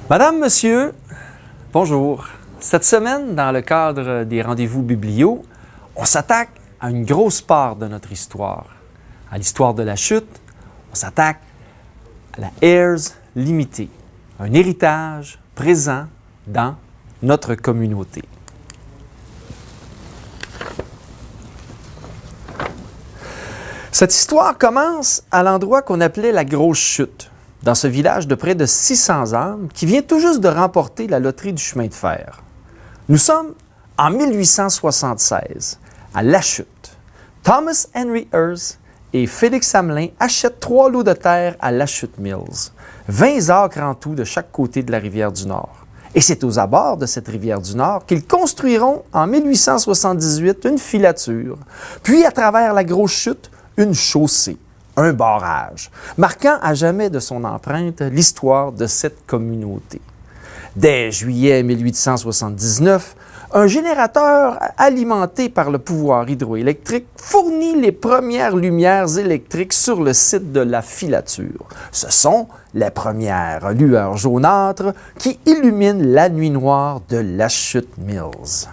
Madame, Monsieur, bonjour. Cette semaine, dans le cadre des rendez-vous biblio, on s'attaque à une grosse part de notre histoire. À l'histoire de la chute, on s'attaque à la Heirs limitée, un héritage présent dans notre communauté. Cette histoire commence à l'endroit qu'on appelait la Grosse Chute, dans ce village de près de 600 âmes qui vient tout juste de remporter la loterie du chemin de fer. Nous sommes en 1876, à La Chute. Thomas Henry Ayres et Félix Hamelin achètent 3 lots de terre à La Chute Mills, 20 acres en tout de chaque côté de la rivière du Nord. Et c'est aux abords de cette rivière du Nord qu'ils construiront en 1878 une filature, puis à travers la Grosse Chute, une chaussée, un barrage, marquant à jamais de son empreinte l'histoire de cette communauté. Dès juillet 1879, un générateur alimenté par le pouvoir hydroélectrique fournit les premières lumières électriques sur le site de la filature. Ce sont les premières lueurs jaunâtres qui illuminent la nuit noire de La Chute Mills.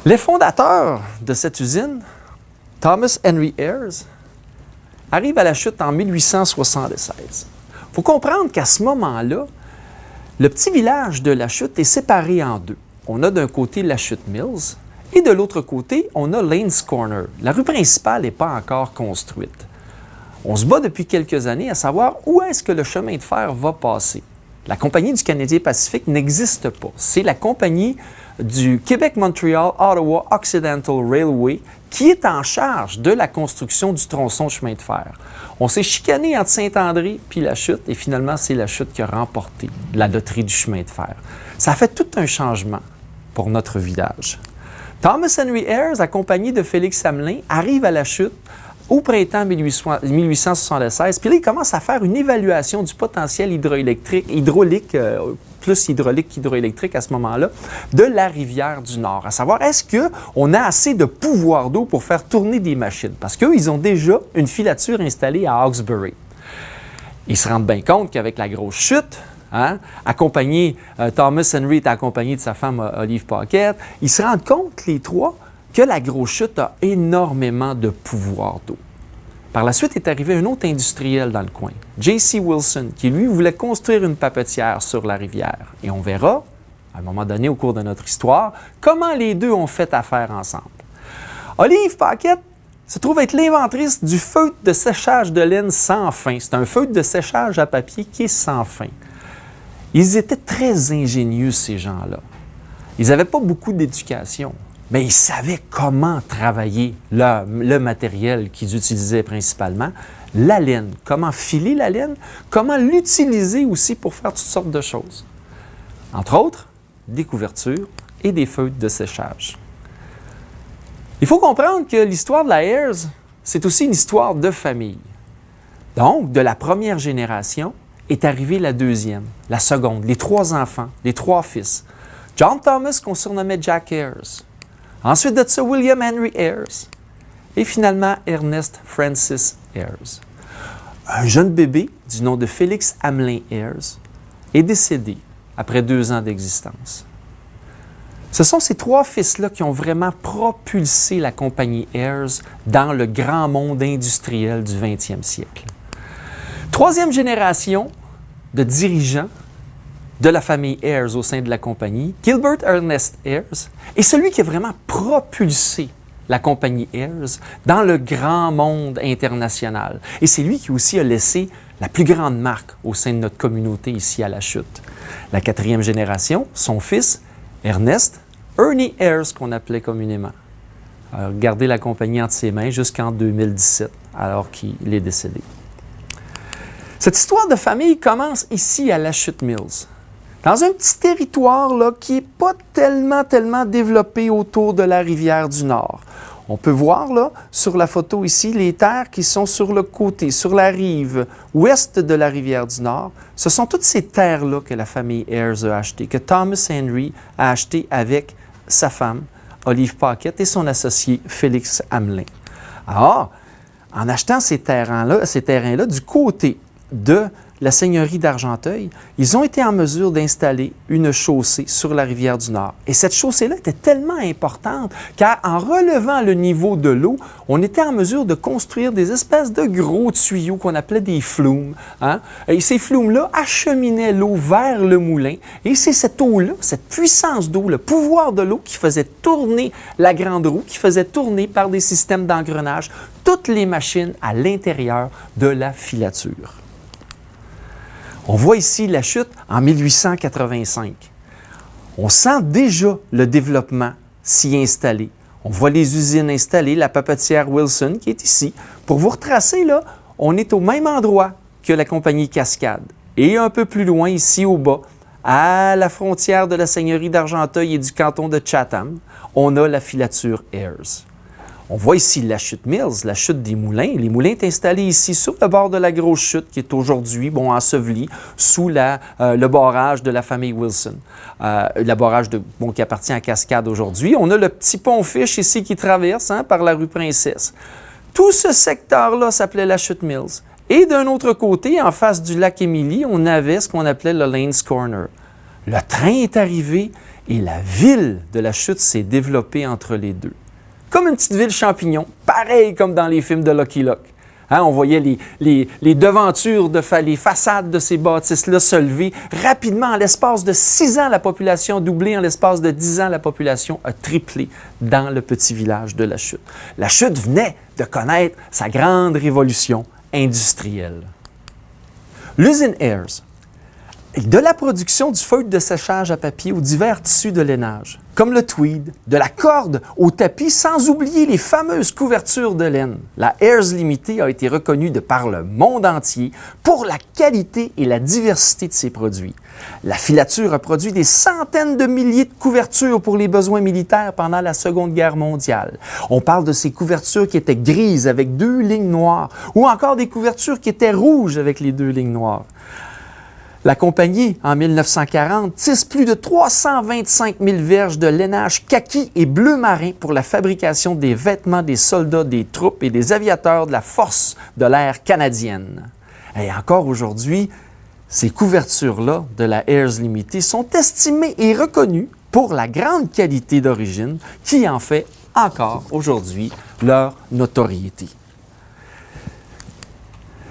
Les fondateurs de cette usine, Thomas Henry Ayres, arrivent à La Chute en 1876. Il faut comprendre qu'à ce moment-là, le petit village de La Chute est séparé en deux. On a d'un côté La Chute Mills et de l'autre côté, on a Lane's Corner. La rue principale n'est pas encore construite. On se bat depuis quelques années à savoir où est-ce que le chemin de fer va passer. La Compagnie du Canadien Pacifique n'existe pas. C'est la compagnie du Québec-Montréal-Ottawa Occidental qui est en charge de la construction du tronçon chemin de fer. On s'est chicané entre Saint-André puis La Chute, et finalement, c'est La Chute qui a remporté la loterie du chemin de fer. Ça a fait tout un changement pour notre village. Thomas Henry Ayres, accompagné de Félix Hamelin, arrive à La Chute au printemps 1876, puis là, il commence à faire une évaluation du potentiel hydraulique, plus hydraulique qu'hydroélectrique à ce moment-là, de la rivière du Nord. À savoir, est-ce qu'on a assez de pouvoir d'eau pour faire tourner des machines? Parce qu'eux, ils ont déjà une filature installée à Hawkesbury. Ils se rendent bien compte qu'avec la Grosse Chute, Thomas Henry est accompagné de sa femme Olive Paquette, ils se rendent compte, les trois, que la Grosse Chute a énormément de pouvoir d'eau. Par la suite est arrivé un autre industriel dans le coin, J.C. Wilson, qui lui voulait construire une papetière sur la rivière. Et on verra, à un moment donné au cours de notre histoire, comment les deux ont fait affaire ensemble. Olive Paquette se trouve être l'inventrice du feutre de séchage de laine sans fin. C'est un feutre de séchage à papier qui est sans fin. Ils étaient très ingénieux, ces gens-là. Ils n'avaient pas beaucoup d'éducation. Mais ils savaient comment travailler le matériel qu'ils utilisaient principalement, la laine, comment filer la laine, comment l'utiliser aussi pour faire toutes sortes de choses. Entre autres, des couvertures et des feutres de séchage. Il faut comprendre que l'histoire de la Ayres, c'est aussi une histoire de famille. Donc, de la première génération est arrivée la deuxième, la seconde, les 3 enfants, les 3 fils. John Thomas, qu'on surnommait Jack Ayres. Ensuite de ça, William Henry Ayres. Et finalement, Ernest Francis Ayres. Un jeune bébé du nom de Félix Hamelin Ayres est décédé après 2 ans d'existence. Ce sont ces 3 fils-là qui ont vraiment propulsé la compagnie Ayres dans le grand monde industriel du 20e siècle. 3e génération de dirigeants de la famille Ayres au sein de la compagnie, Gilbert Ernest Ayres, est celui qui a vraiment propulsé la compagnie Ayres dans le grand monde international. Et c'est lui qui aussi a laissé la plus grande marque au sein de notre communauté ici à La Chute. La 4e génération, son fils, Ernest Ernie Ayres, qu'on appelait communément, a gardé la compagnie entre ses mains jusqu'en 2017, alors qu'il est décédé. Cette histoire de famille commence ici à La Chute Mills, dans un petit territoire là, qui n'est pas tellement développé autour de la rivière du Nord. On peut voir là, sur la photo ici, les terres qui sont sur le côté, sur la rive ouest de la rivière du Nord. Ce sont toutes ces terres-là que la famille Ayres a achetées, que Thomas Henry a achetées avec sa femme, Olive Paquette, et son associé, Félix Hamelin. Alors, en achetant ces terrains-là du côté de la seigneurie d'Argenteuil, ils ont été en mesure d'installer une chaussée sur la rivière du Nord. Et cette chaussée-là était tellement importante qu'en relevant le niveau de l'eau, on était en mesure de construire des espèces de gros tuyaux qu'on appelait des flumes. Hein? Et ces flumes-là acheminaient l'eau vers le moulin. Et c'est cette eau-là, cette puissance d'eau, le pouvoir de l'eau qui faisait tourner la grande roue, qui faisait tourner par des systèmes d'engrenage toutes les machines à l'intérieur de la filature. On voit ici la chute en 1885. On sent déjà le développement s'y installer. On voit les usines installées, la papetière Wilson qui est ici. Pour vous retracer, là, on est au même endroit que la compagnie Cascade. Et un peu plus loin, ici au bas, à la frontière de la seigneurie d'Argenteuil et du canton de Chatham, on a la filature Ayers. On voit ici la chute Mills, la chute des moulins. Les moulins sont installés ici sur le bord de la grosse chute qui est aujourd'hui enseveli sous le barrage de la famille Wilson. Le barrage qui appartient à Cascade aujourd'hui. On a le petit pont Fish ici qui traverse par la rue Princesse. Tout ce secteur-là s'appelait la chute Mills. Et d'un autre côté, en face du lac Émilie, on avait ce qu'on appelait le Lanes Corner. Le train est arrivé et la ville de la chute s'est développée entre les deux. Comme une petite ville champignon, pareil comme dans les films de Lucky Luke. Hein, on voyait les devantures, les façades de ces bâtisses-là se lever rapidement. En l'espace de 6 ans, la population a doublé. En l'espace de 10 ans, la population a triplé dans le petit village de la Chute. La Chute venait de connaître sa grande révolution industrielle. L'usine Ayers, de la production du feutre de séchage à papier aux divers tissus de lainage, comme le tweed, de la corde au tapis, sans oublier les fameuses couvertures de laine. La Ayers Limitée a été reconnue de par le monde entier pour la qualité et la diversité de ses produits. La filature a produit des centaines de milliers de couvertures pour les besoins militaires pendant la Seconde Guerre mondiale. On parle de ces couvertures qui étaient grises avec 2 lignes noires, ou encore des couvertures qui étaient rouges avec les 2 lignes noires. La compagnie, en 1940, tisse plus de 325 000 verges de lainage kaki et bleu marin pour la fabrication des vêtements des soldats des troupes et des aviateurs de la Force de l'air canadienne. Et encore aujourd'hui, ces couvertures-là de la Ayers Limitée sont estimées et reconnues pour la grande qualité d'origine qui en fait encore aujourd'hui leur notoriété.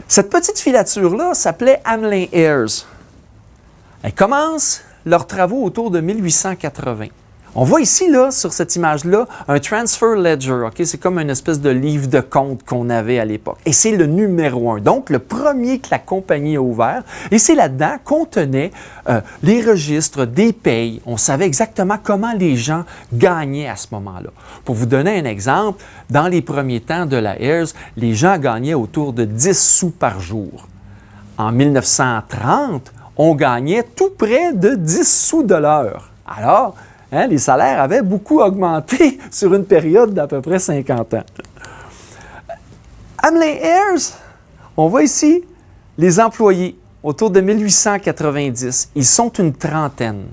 Cette petite filature-là s'appelait Hamlin Ayers. Elles commencent leurs travaux autour de 1880. On voit ici, là, sur cette image-là, un transfer ledger. Okay? C'est comme une espèce de livre de compte qu'on avait à l'époque. Et c'est le numéro 1, donc le premier que la compagnie a ouvert. Et c'est là-dedans qu'on tenait les registres des payes. On savait exactement comment les gens gagnaient à ce moment-là. Pour vous donner un exemple, dans les premiers temps de la Ayers, les gens gagnaient autour de 10 sous par jour. En 1930, on gagnait tout près de 10 sous de l'heure. Alors, les salaires avaient beaucoup augmenté sur une période d'à peu près 50 ans. Hamlin Ayers, on voit ici les employés autour de 1890. Ils sont une trentaine.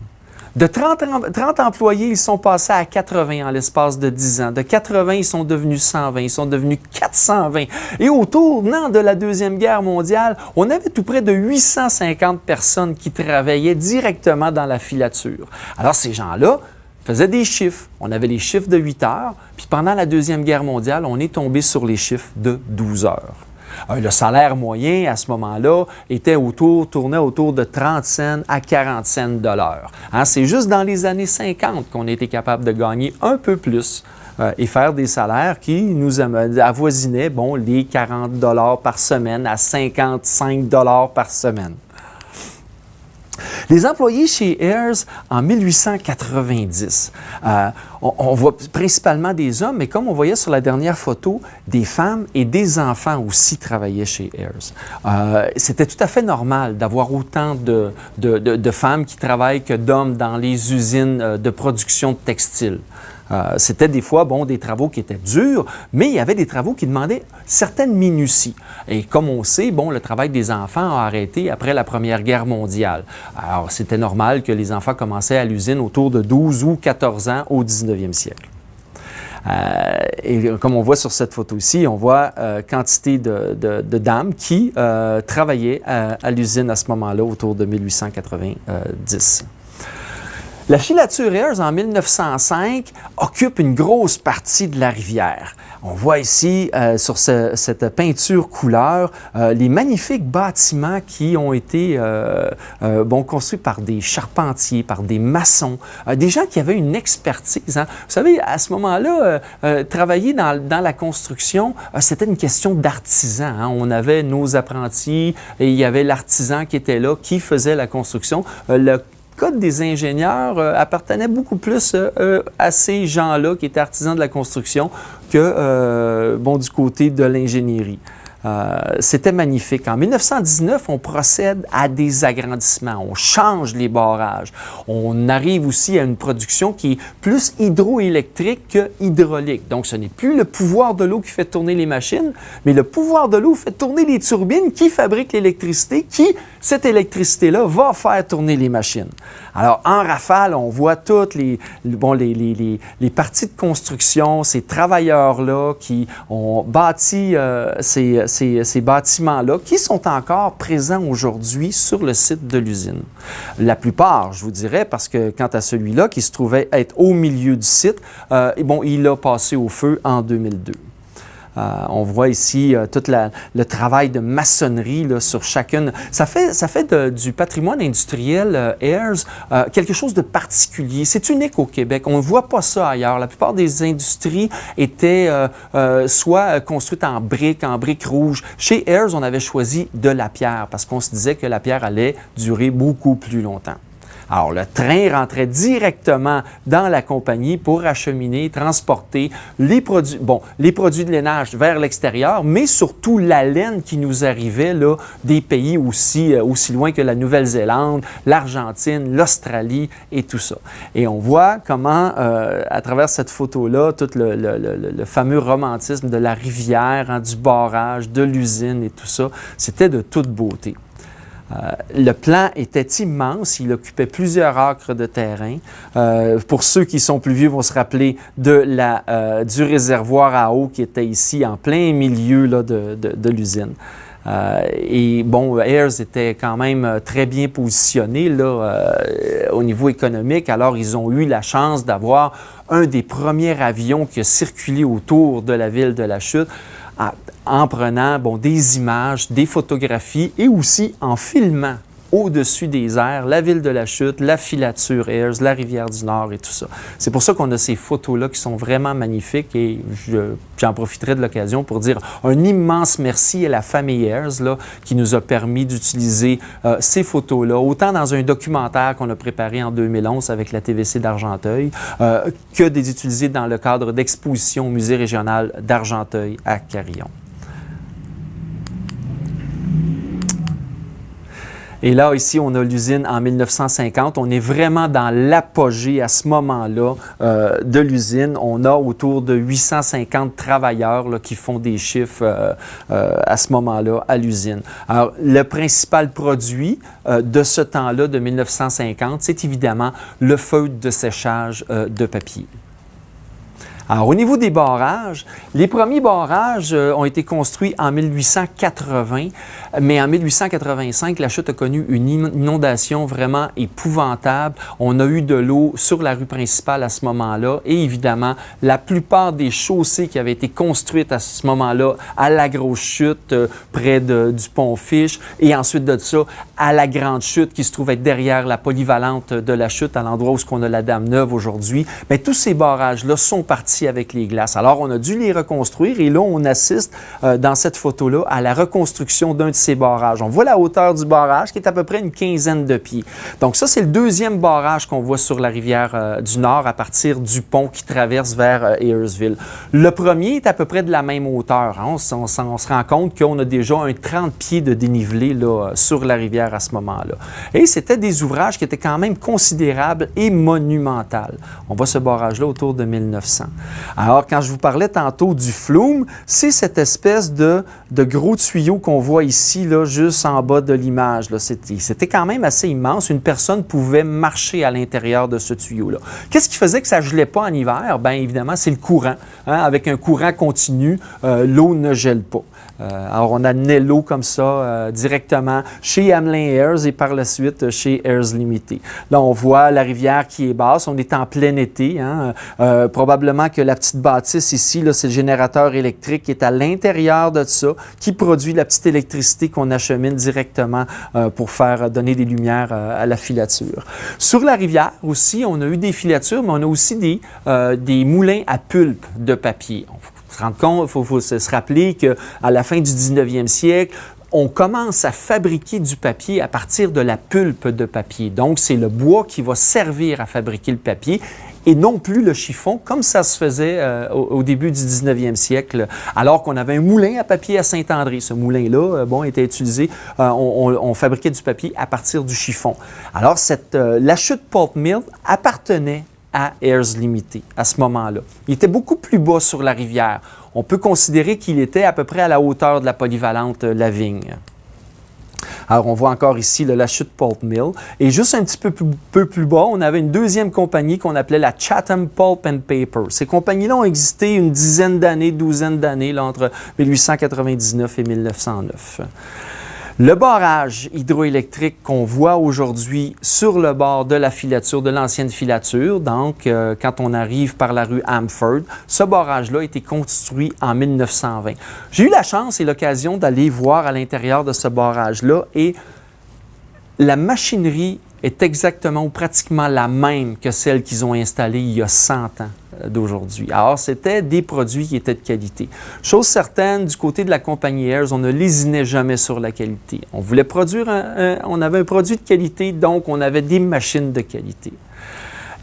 De 30 employés, ils sont passés à 80 en l'espace de 10 ans. De 80, ils sont devenus 120, ils sont devenus 420. Et au tournant de la Deuxième Guerre mondiale, on avait tout près de 850 personnes qui travaillaient directement dans la filature. Alors, ces gens-là faisaient des chiffres. On avait les chiffres de 8 heures, puis pendant la Deuxième Guerre mondiale, on est tombé sur les chiffres de 12 heures. Le salaire moyen, à ce moment-là, tournait autour de 30 cents à 40 cents de l'heure. C'est juste dans les années 50 qu'on a été capable de gagner un peu plus et faire des salaires qui nous avoisinaient les 40 $ par semaine à 55 $ par semaine. Les employés chez Ayers, en 1890, on voit principalement des hommes, mais comme on voyait sur la dernière photo, des femmes et des enfants aussi travaillaient chez Ayers. C'était tout à fait normal d'avoir autant de femmes qui travaillent que d'hommes dans les usines de production de textiles. C'était des fois, des travaux qui étaient durs, mais il y avait des travaux qui demandaient certaines minuties. Et comme on sait, le travail des enfants a arrêté après la Première Guerre mondiale. Alors, c'était normal que les enfants commençaient à l'usine autour de 12 ou 14 ans au 19e siècle. Et comme on voit sur cette photo ici, on voit quantité de dames qui travaillaient à l'usine à ce moment-là, autour de 1890. La filature Ayers, en 1905, occupe une grosse partie de la rivière. On voit ici, sur cette peinture couleur, les magnifiques bâtiments qui ont été construits par des charpentiers, par des maçons, des gens qui avaient une expertise. Hein. Vous savez, à ce moment-là, travailler dans la construction, c'était une question d'artisan. Hein. On avait nos apprentis et il y avait l'artisan qui était là, qui faisait la construction. Le code des ingénieurs appartenait beaucoup plus à ces gens-là qui étaient artisans de la construction que du côté de l'ingénierie. C'était magnifique. En 1919, on procède à des agrandissements, on change les barrages. On arrive aussi à une production qui est plus hydroélectrique que hydraulique. Donc, ce n'est plus le pouvoir de l'eau qui fait tourner les machines, mais le pouvoir de l'eau fait tourner les turbines qui fabriquent l'électricité, cette électricité-là, va faire tourner les machines. Alors, en rafale, on voit toutes les parties de construction, ces travailleurs-là qui ont bâti ces bâtiments-là, qui sont encore présents aujourd'hui sur le site de l'usine. La plupart, je vous dirais, parce que quant à celui-là, qui se trouvait être au milieu du site, il a passé au feu en 2002. On voit ici tout le travail de maçonnerie là, sur chacune. Ça fait du patrimoine industriel Ayers quelque chose de particulier. C'est unique au Québec. On ne voit pas ça ailleurs. La plupart des industries étaient soit construites en briques rouges. Chez Ayers, on avait choisi de la pierre parce qu'on se disait que la pierre allait durer beaucoup plus longtemps. Alors, le train rentrait directement dans la compagnie pour acheminer, transporter les produits de lainage vers l'extérieur, mais surtout la laine qui nous arrivait là, des pays aussi loin que la Nouvelle-Zélande, l'Argentine, l'Australie et tout ça. Et on voit comment, à travers cette photo-là, tout le fameux romantisme de la rivière, hein, du barrage, de l'usine et tout ça, c'était de toute beauté. Le plan était immense, il occupait plusieurs acres de terrain. Pour ceux qui sont plus vieux vont se rappeler du réservoir à eau qui était ici en plein milieu là, de l'usine. Ayers était quand même très bien positionné là, au niveau économique, alors ils ont eu la chance d'avoir un des premiers avions qui a circulé autour de la ville de la Chute, en prenant des images, des photographies et aussi en filmant au-dessus des airs la ville de la Chute, la filature Ayers, la rivière du Nord et tout ça. C'est pour ça qu'on a ces photos-là qui sont vraiment magnifiques et j'en profiterai de l'occasion pour dire un immense merci à la famille Ayers là, qui nous a permis d'utiliser ces photos-là, autant dans un documentaire qu'on a préparé en 2011 avec la TVC d'Argenteuil que d'utiliser dans le cadre d'expositions au Musée régional d'Argenteuil à Carillon. Et là, ici, on a l'usine en 1950. On est vraiment dans l'apogée à ce moment-là de l'usine. On a autour de 850 travailleurs là, qui font des chiffres à ce moment-là à l'usine. Alors, le principal produit de ce temps-là, de 1950, c'est évidemment le feutre de séchage de papier. Alors, au niveau des barrages, les premiers barrages ont été construits en 1880, mais en 1885, la Chute a connu une inondation vraiment épouvantable. On a eu de l'eau sur la rue principale à ce moment-là et évidemment, la plupart des chaussées qui avaient été construites à ce moment-là à la Grosse Chute, près du pont Fiche, et ensuite de ça, à la Grande Chute qui se trouvait derrière la polyvalente de la Chute, à l'endroit où on a la Dame-Neuve aujourd'hui, bien, tous ces barrages-là sont partis avec les glaces. Alors, on a dû les reconstruire et là, on assiste dans cette photo-là à la reconstruction d'un de ces barrages. On voit la hauteur du barrage qui est à peu près une quinzaine de pieds. Donc ça, c'est le deuxième barrage qu'on voit sur la rivière du Nord à partir du pont qui traverse vers Ayersville. Le premier est à peu près de la même hauteur. Hein. On se rend compte qu'on a déjà un 30 pieds de dénivelé là, sur la rivière à ce moment-là. Et c'était des ouvrages qui étaient quand même considérables et monumentaux. On voit ce barrage-là autour de 1900. Alors, quand je vous parlais tantôt du flume, c'est cette espèce de gros tuyau qu'on voit ici, là, juste en bas de l'image. C'était quand même assez immense. Une personne pouvait marcher à l'intérieur de ce tuyau-là. Qu'est-ce qui faisait que ça ne gelait pas en hiver? Bien, évidemment, c'est le courant. Hein? Avec un courant continu, l'eau ne gèle pas. Alors, on amenait l'eau comme ça directement chez Hamlin Airs et par la suite chez Airs Limited. Là, on voit la rivière qui est basse. On est en plein été. Hein? Probablement que la petite bâtisse ici, là, c'est le générateur électrique qui est à l'intérieur de ça, qui produit la petite électricité qu'on achemine directement pour faire donner des lumières à la filature. Sur la rivière aussi, on a eu des filatures, mais on a aussi des moulins à pulpe de papier. Se rendre compte, il faut se rappeler qu'à la fin du 19e siècle, on commence à fabriquer du papier à partir de la pulpe de papier. Donc, c'est le bois qui va servir à fabriquer le papier et non plus le chiffon, comme ça se faisait au début du 19e siècle, alors qu'on avait un moulin à papier à Saint-André. Ce moulin-là, était utilisé, on fabriquait du papier à partir du chiffon. Alors, la chute Pulp Mill appartenait à Airs Limited à ce moment-là. Il était beaucoup plus bas sur la rivière. On peut considérer qu'il était à peu près à la hauteur de la polyvalente Lavigne. Alors, on voit encore ici la chute Pulp Mill. Et juste un petit peu plus bas, on avait une deuxième compagnie qu'on appelait la Chatham Pulp and Paper. Ces compagnies-là ont existé une douzaine d'années, entre 1899 et 1909. Le barrage hydroélectrique qu'on voit aujourd'hui sur le bord de la filature, de l'ancienne filature, donc quand on arrive par la rue Amford, ce barrage-là a été construit en 1920. J'ai eu la chance et l'occasion d'aller voir à l'intérieur de ce barrage-là et la machinerie est exactement ou pratiquement la même que celle qu'ils ont installée il y a 100 ans d'aujourd'hui. Alors, c'était des produits qui étaient de qualité. Chose certaine, du côté de la compagnie Airs, on ne lésinait jamais sur la qualité. On voulait produire on avait un produit de qualité, donc on avait des machines de qualité.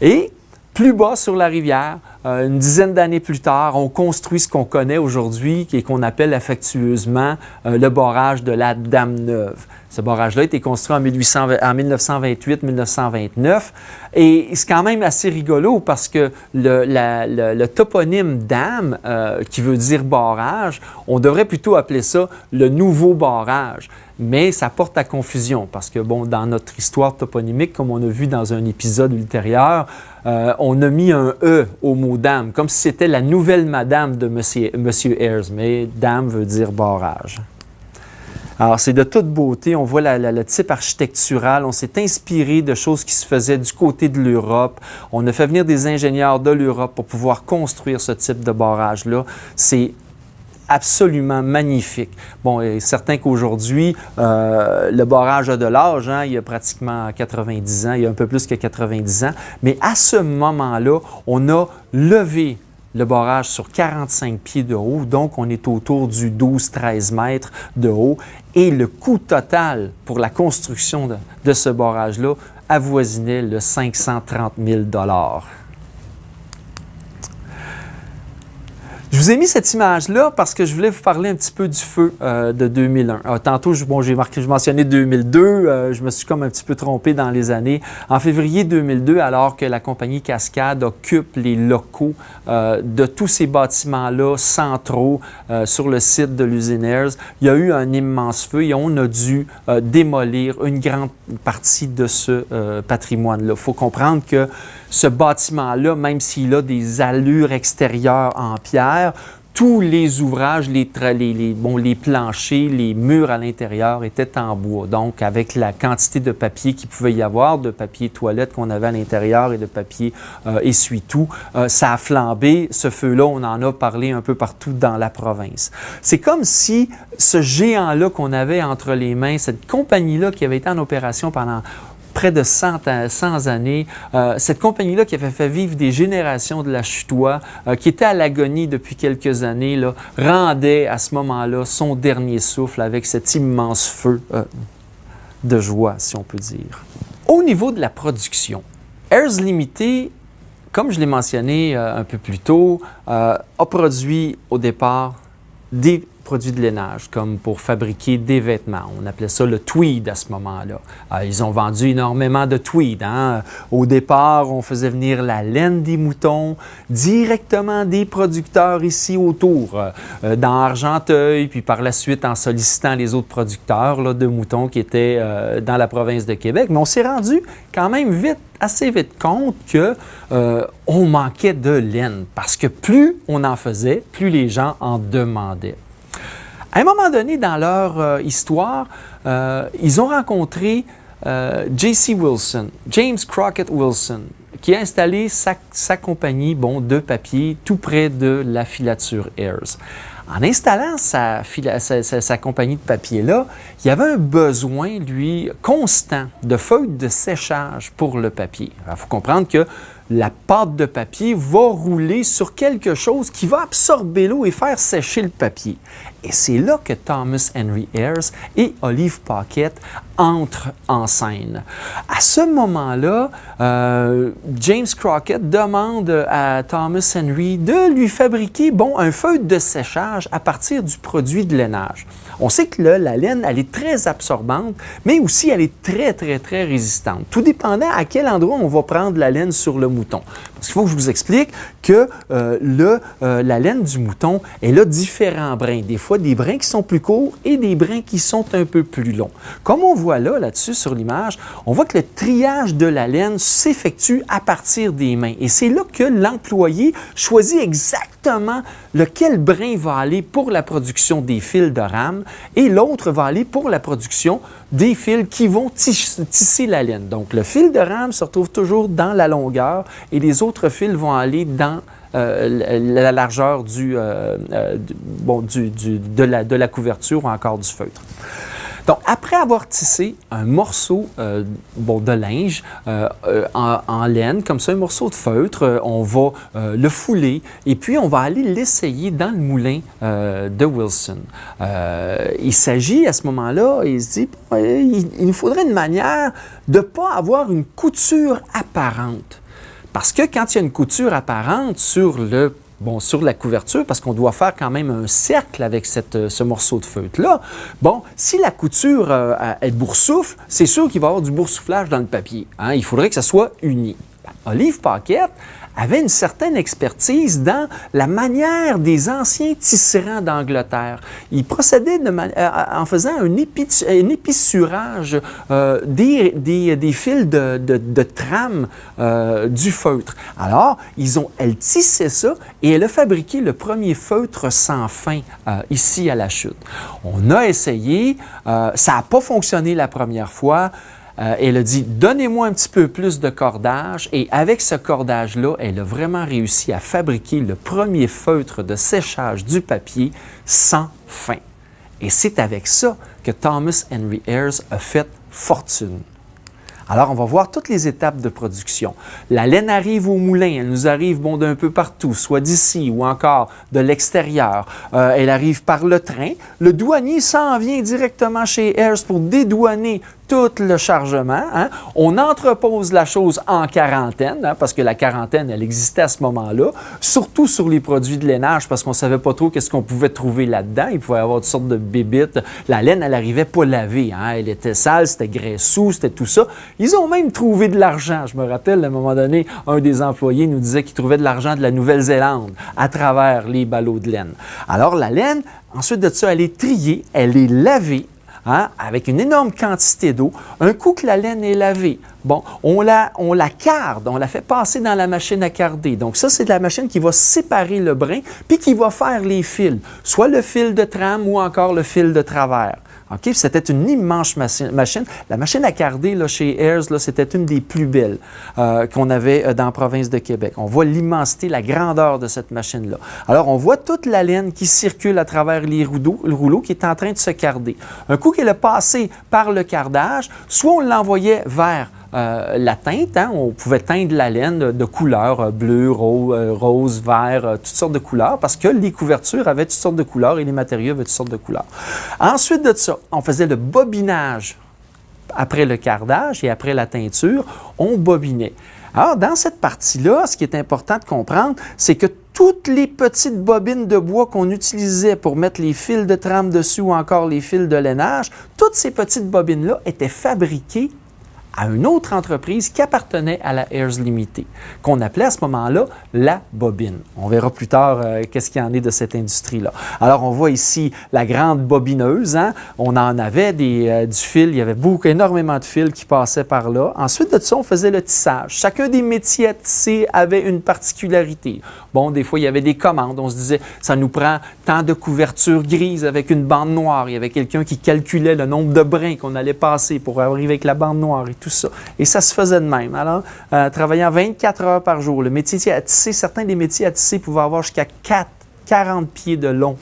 Et plus bas sur la rivière, une dizaine d'années plus tard, on construit ce qu'on connaît aujourd'hui et qu'on appelle affectueusement le barrage de la Dame-Neuve. Ce barrage-là a été construit en 1928-1929 et c'est quand même assez rigolo parce que le toponyme Dame, qui veut dire barrage, on devrait plutôt appeler ça le nouveau barrage. Mais ça porte à confusion parce que, dans notre histoire toponymique, comme on a vu dans un épisode ultérieur, on a mis un « E » au mot « dame », comme si c'était la nouvelle madame de Monsieur Airs, mais « dame » veut dire « barrage ». Alors, c'est de toute beauté. On voit le type architectural. On s'est inspiré de choses qui se faisaient du côté de l'Europe. On a fait venir des ingénieurs de l'Europe pour pouvoir construire ce type de barrage-là. C'est absolument magnifique. Il est certain qu'aujourd'hui, le barrage a de l'âge, hein, il y a pratiquement 90 ans, il y a un peu plus que 90 ans, mais à ce moment-là, on a levé le barrage sur 45 pieds de haut, donc on est autour du 12-13 mètres de haut, et le coût total pour la construction de ce barrage-là avoisinait le 530 000 $. Je vous ai mis cette image-là parce que je voulais vous parler un petit peu du feu de 2001. Tantôt, j'ai mentionné 2002, je me suis comme un petit peu trompé dans les années. En février 2002, alors que la compagnie Cascade occupe les locaux de tous ces bâtiments-là centraux sur le site de l'usine Airs, il y a eu un immense feu et on a dû démolir une grande partie de ce patrimoine-là. Il faut comprendre que ce bâtiment-là, même s'il a des allures extérieures en pierre, tous les ouvrages, les planchers, les murs à l'intérieur étaient en bois. Donc, avec la quantité de papier qu'il pouvait y avoir, de papier toilette qu'on avait à l'intérieur et de papier essuie-tout, ça a flambé. Ce feu-là, on en a parlé un peu partout dans la province. C'est comme si ce géant-là qu'on avait entre les mains, cette compagnie-là qui avait été en opération pendant près de 100 années. Cette compagnie-là qui avait fait vivre des générations de la Chutois, qui était à l'agonie depuis quelques années, là, rendait à ce moment-là son dernier souffle avec cet immense feu de joie, si on peut dire. Au niveau de la production, Airs Limited, comme je l'ai mentionné un peu plus tôt, a produit au départ des produits de lainage, comme pour fabriquer des vêtements. On appelait ça le tweed à ce moment-là. Ils ont vendu énormément de tweed. Hein? Au départ, on faisait venir la laine des moutons directement des producteurs ici autour, dans Argenteuil, puis par la suite en sollicitant les autres producteurs là, de moutons qui étaient dans la province de Québec. Mais on s'est rendu quand même assez vite compte qu'on manquait de laine parce que plus on en faisait, plus les gens en demandaient. À un moment donné dans leur histoire, ils ont rencontré J.C. Wilson, James Crockett Wilson, qui a installé sa compagnie de papier tout près de la filature Ayers. En installant sa compagnie de papier-là, il y avait un besoin, lui, constant de feuilles de séchage pour le papier. Il faut comprendre que la pâte de papier va rouler sur quelque chose qui va absorber l'eau et faire sécher le papier. Et c'est là que Thomas Henry Ayers et Olive Paquette entrent en scène. À ce moment-là, James Crockett demande à Thomas Henry de lui fabriquer un feuille de séchage à partir du produit de lainage. On sait que la laine, elle est très absorbante, mais aussi elle est très, très, très résistante. Tout dépendant à quel endroit on va prendre la laine sur le mouton. Parce qu'il faut que je vous explique que la laine du mouton, elle a différents brins. Des fois, des brins qui sont plus courts et des brins qui sont un peu plus longs. Comme on voit là-dessus sur l'image, on voit que le triage de la laine s'effectue à partir des mains. Et c'est là que l'employé choisit exactement lequel brin va aller pour la production des fils de rame et l'autre va aller pour la production des fils qui vont tisser la laine. Donc, le fil de rame se retrouve toujours dans la longueur et les autres fils vont aller dans la largeur de la couverture ou encore du feutre. Donc, après avoir tissé un morceau de linge en laine, comme ça, un morceau de feutre, on va le fouler et puis on va aller l'essayer dans le moulin de Wilson. Il s'agit à ce moment-là, il se dit, il nous faudrait une manière de ne pas avoir une couture apparente. Parce que quand il y a une couture apparente sur la couverture, parce qu'on doit faire quand même un cercle avec ce morceau de feutre-là, si la couture est boursoufle, c'est sûr qu'il va y avoir du boursouflage dans le papier. Hein? Il faudrait que ça soit uni. Olive Paquette avait une certaine expertise dans la manière des anciens tisserands d'Angleterre. Il procédait en faisant un épissurage des fils de trame du feutre. Alors, elle tissait ça et elle a fabriqué le premier feutre sans fin ici à la Chute. On a essayé, ça n'a pas fonctionné la première fois. Elle a dit « Donnez-moi un petit peu plus de cordage » et avec ce cordage-là, elle a vraiment réussi à fabriquer le premier feutre de séchage du papier sans fin. Et c'est avec ça que Thomas Henry Ayers a fait fortune. Alors, on va voir toutes les étapes de production. La laine arrive au moulin, elle nous arrive d'un peu partout, soit d'ici ou encore de l'extérieur. Elle arrive par le train. Le douanier s'en vient directement chez Ayers pour dédouaner tout le chargement. Hein? On entrepose la chose en quarantaine, parce que la quarantaine, elle existait à ce moment-là, surtout sur les produits de lainage, parce qu'on ne savait pas trop qu'est-ce qu'on pouvait trouver là-dedans. Il pouvait y avoir toutes sortes de bébites. La laine, elle n'arrivait pas lavée. Hein? Elle était sale, c'était graisseux, c'était tout ça. Ils ont même trouvé de l'argent. Je me rappelle, à un moment donné, un des employés nous disait qu'il trouvait de l'argent de la Nouvelle-Zélande à travers les ballots de laine. Alors, la laine, ensuite de ça, elle est triée, elle est lavée, avec une énorme quantité d'eau. Un coup que la laine est lavée, on la carde, on la fait passer dans la machine à carder. Donc ça, c'est la machine qui va séparer le brin puis qui va faire les fils, soit le fil de trame ou encore le fil de travers. Okay? C'était une immense machine. La machine à carder chez Ayers, c'était une des plus belles qu'on avait dans la province de Québec. On voit l'immensité, la grandeur de cette machine-là. Alors, on voit toute la laine qui circule à travers le rouleau qui est en train de se carder. Un coup qu'elle a passé par le cardage, soit on l'envoyait vers la teinte, on pouvait teindre la laine de couleurs, bleu, rose, vert, toutes sortes de couleurs, parce que les couvertures avaient toutes sortes de couleurs et les matériaux avaient toutes sortes de couleurs. Ensuite de ça, on faisait le bobinage après le cardage et après la teinture, on bobinait. Alors, dans cette partie-là, ce qui est important de comprendre, c'est que toutes les petites bobines de bois qu'on utilisait pour mettre les fils de trame dessus ou encore les fils de lainage, toutes ces petites bobines-là étaient fabriquées à une autre entreprise qui appartenait à la Ayers Limited, qu'on appelait à ce moment-là la bobine. On verra plus tard qu'est-ce qu'il y en est de cette industrie-là. Alors, on voit ici la grande bobineuse. Hein? On en avait du fil, il y avait énormément de fils qui passaient par là. Ensuite de ça, on faisait le tissage. Chacun des métiers à tisser avait une particularité. Bon, des fois, il y avait des commandes. On se disait, ça nous prend tant de couverture grise avec une bande noire. Il y avait quelqu'un qui calculait le nombre de brins qu'on allait passer pour arriver avec la bande noire et tout ça. Et ça se faisait de même. Alors, travaillant 24 heures par jour, le métier à tisser, certains des métiers à tisser pouvaient avoir jusqu'à 40 pieds de long.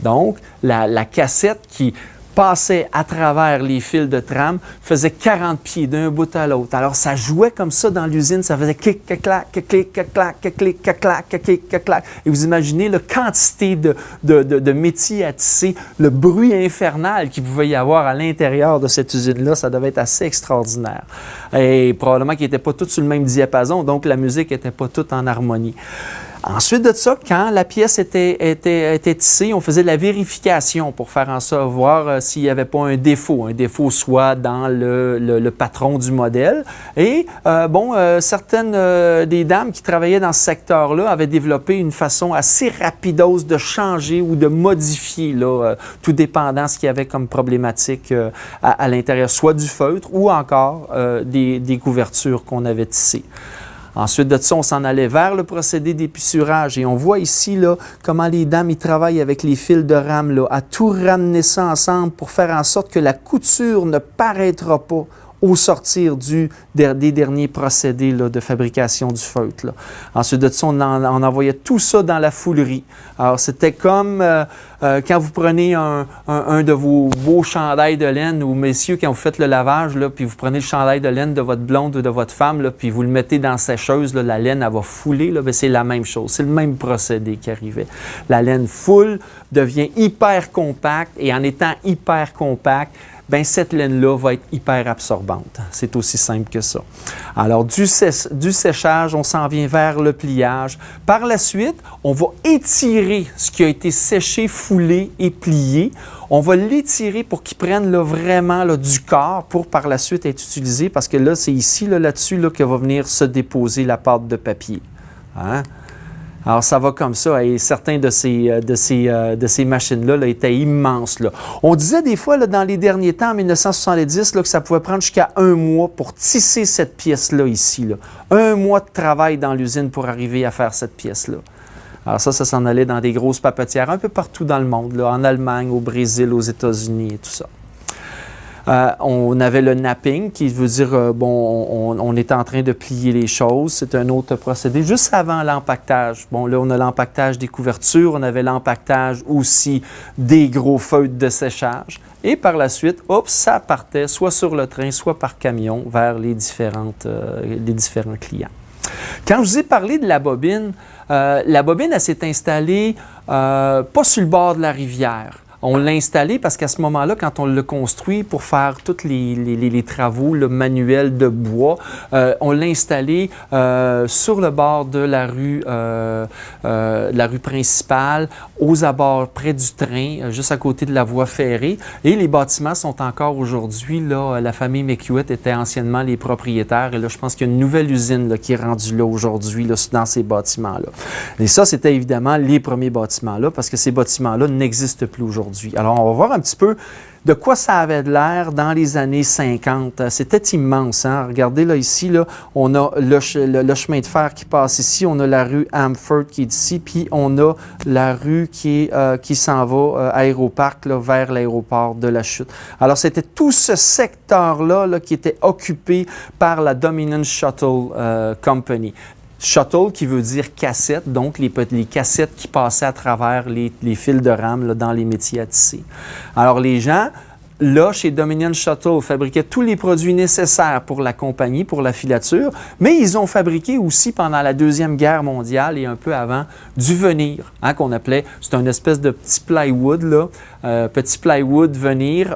Donc, la cassette qui passait à travers les fils de trame faisait 40 pieds d'un bout à l'autre. Alors, ça jouait comme ça dans l'usine, ça faisait clic, clic, clac, clic, clic, clac, clic, clic, clac, clic, clac. Et vous imaginez la quantité de métiers à tisser, le bruit infernal qu'il pouvait y avoir à l'intérieur de cette usine-là, ça devait être assez extraordinaire. Et probablement qu'ils n'étaient pas tous sur le même diapason, donc la musique n'était pas toute en harmonie. Ensuite de ça, quand la pièce était tissée, on faisait de la vérification pour faire en sorte voir s'il n'y avait pas un défaut soit dans le patron du modèle. Et certaines des dames qui travaillaient dans ce secteur-là avaient développé une façon assez rapidos de changer ou de modifier, là, tout dépendant ce qu'il y avait comme problématique à l'intérieur, soit du feutre ou encore des couvertures qu'on avait tissées. Ensuite de ça, on s'en allait vers le procédé d'épissurage et on voit ici là, comment les dames y travaillent avec les fils de rame là, à tout ramener ça ensemble pour faire en sorte que la couture ne paraîtra pas au sortir des derniers procédés là, de fabrication du feutre. Là. Ensuite de ça, on envoyait tout ça dans la foulerie. Alors, c'était comme quand vous prenez un de vos beaux chandails de laine, ou messieurs, quand vous faites le lavage, là, puis vous prenez le chandail de laine de votre blonde ou de votre femme, là, puis vous le mettez dans la sécheuse, là, la laine, elle va fouler, là, bien, c'est la même chose. C'est le même procédé qui arrivait. La laine foule, devient hyper compacte, et en étant hyper compacte, bien, cette laine-là va être hyper absorbante. C'est aussi simple que ça. Alors, du séchage, on s'en vient vers le pliage. Par la suite, on va étirer ce qui a été séché, foulé et plié. On va l'étirer pour qu'il prenne là, vraiment là, du corps pour par la suite être utilisé, parce que là, c'est ici, là-dessus, là, que va venir se déposer la pâte de papier. Hein? Alors, ça va comme ça. Et certains de ces machines-là là, étaient immenses. Là. On disait des fois, là, dans les derniers temps, en 1970, là, que ça pouvait prendre jusqu'à 1 mois pour tisser cette pièce-là ici. Là. 1 mois de travail dans l'usine pour arriver à faire cette pièce-là. Alors ça s'en allait dans des grosses papetières un peu partout dans le monde, là, en Allemagne, au Brésil, aux États-Unis et tout ça. On avait le napping, qui veut dire, on était en train de plier les choses. C'est un autre procédé. Juste avant l'empaquetage, bon, là, on a l'empaquetage des couvertures, on avait l'empaquetage aussi des gros feutres de séchage. Et par la suite, ça partait soit sur le train, soit par camion vers les différents clients. Quand je vous ai parlé de la bobine, elle s'est installée pas sur le bord de la rivière. On l'a installé parce qu'à ce moment-là, quand on l'a construit pour faire tous les travaux manuels de bois, on l'a installé sur le bord de la rue principale, aux abords près du train, juste à côté de la voie ferrée. Et les bâtiments sont encore aujourd'hui, là, la famille McHewitt était anciennement les propriétaires. Et là, je pense qu'il y a une nouvelle usine là, qui est rendue là aujourd'hui là, dans ces bâtiments-là. Et ça, c'était évidemment les premiers bâtiments-là parce que ces bâtiments-là n'existent plus aujourd'hui. Alors, on va voir un petit peu de quoi ça avait de l'air dans les années 50. C'était immense. Hein? Regardez, là, ici, là, on a le chemin de fer qui passe ici. On a la rue Amford qui est ici. Puis, on a la rue qui s'en va à Aéroparc, là, vers l'aéroport de la Chute. Alors, c'était tout ce secteur-là là, qui était occupé par la Dominion Shuttle Company. Shuttle qui veut dire cassette, donc les cassettes qui passaient à travers les fils de rame là, dans les métiers à tisser. Alors les gens, là, chez Dominion Shuttle, fabriquaient tous les produits nécessaires pour la compagnie, pour la filature, mais ils ont fabriqué aussi pendant la Deuxième Guerre mondiale et un peu avant du venir, hein, qu'on appelait, c'est une espèce de petit plywood, là, petit plywood venir,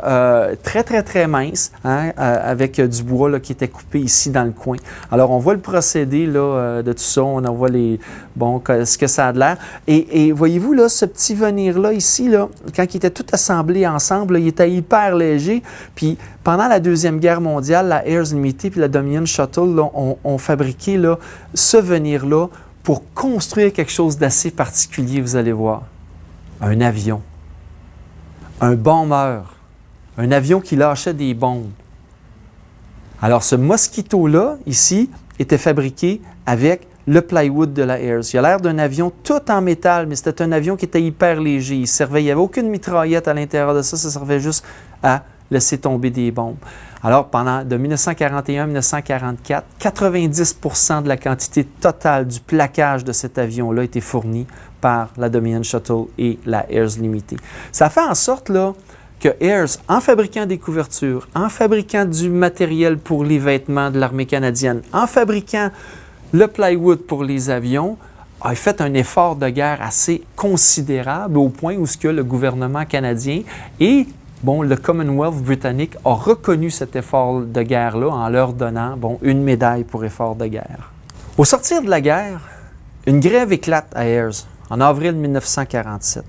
très, très, très mince, hein, avec du bois là, qui était coupé ici dans le coin. Alors, on voit le procédé là, de tout ça, on en voit ce que ça a de l'air. Et voyez-vous, là, ce petit venir-là ici, là, quand il était tout assemblé ensemble, là, il était hyper léger. Puis, pendant la Deuxième Guerre mondiale, la Ayers Limited puis la Dominion Shuttle là, ont fabriqué là, ce venir-là pour construire quelque chose d'assez particulier, vous allez voir. Un avion. Un bomber. Un avion qui lâchait des bombes. Alors, ce Mosquito-là, ici, était fabriqué avec le plywood de la Ayers. Il a l'air d'un avion tout en métal, mais c'était un avion qui était hyper léger. Il n'y avait aucune mitraillette à l'intérieur de ça, ça servait juste à laisser tomber des bombes. Alors, de 1941 à 1944, 90% de la quantité totale du plaquage de cet avion-là était fournie par la Dominion Shuttle et la Ayers Limited. Ça fait en sorte là, que Ayers, en fabriquant des couvertures, en fabriquant du matériel pour les vêtements de l'armée canadienne, en fabriquant le plywood pour les avions, a fait un effort de guerre assez considérable au point où le gouvernement canadien et le Commonwealth britannique a reconnu cet effort de guerre-là en leur donnant une médaille pour effort de guerre. Au sortir de la guerre, une grève éclate à Ayers en avril 1947.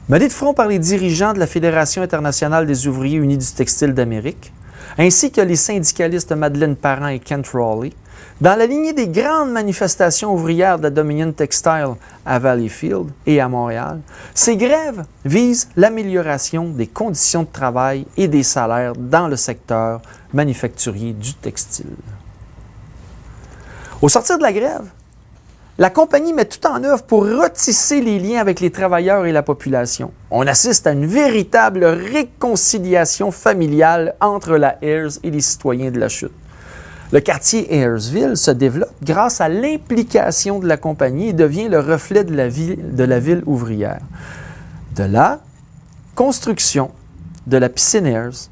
Menée de front par les dirigeants de la Fédération internationale des ouvriers unis du textile d'Amérique, ainsi que les syndicalistes Madeleine Parent et Kent Rowley, dans la lignée des grandes manifestations ouvrières de la Dominion Textile à Valleyfield et à Montréal, ces grèves visent l'amélioration des conditions de travail et des salaires dans le secteur manufacturier du textile. Au sortir de la grève, la compagnie met tout en œuvre pour retisser les liens avec les travailleurs et la population. On assiste à une véritable réconciliation familiale entre la Ayers et les citoyens de la chute. Le quartier Ayersville se développe grâce à l'implication de la compagnie et devient le reflet de la ville ouvrière. De la construction de la piscine Ayers,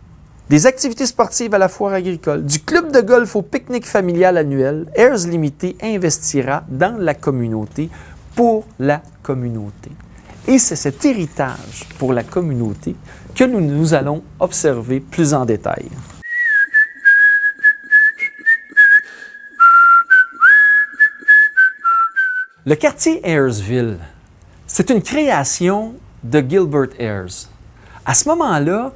des activités sportives à la foire agricole, du club de golf au pique-nique familial annuel, Ayers Limited investira dans la communauté pour la communauté. Et c'est cet héritage pour la communauté que nous allons observer plus en détail. Le quartier Ayersville, c'est une création de Gilbert Ayers. À ce moment-là,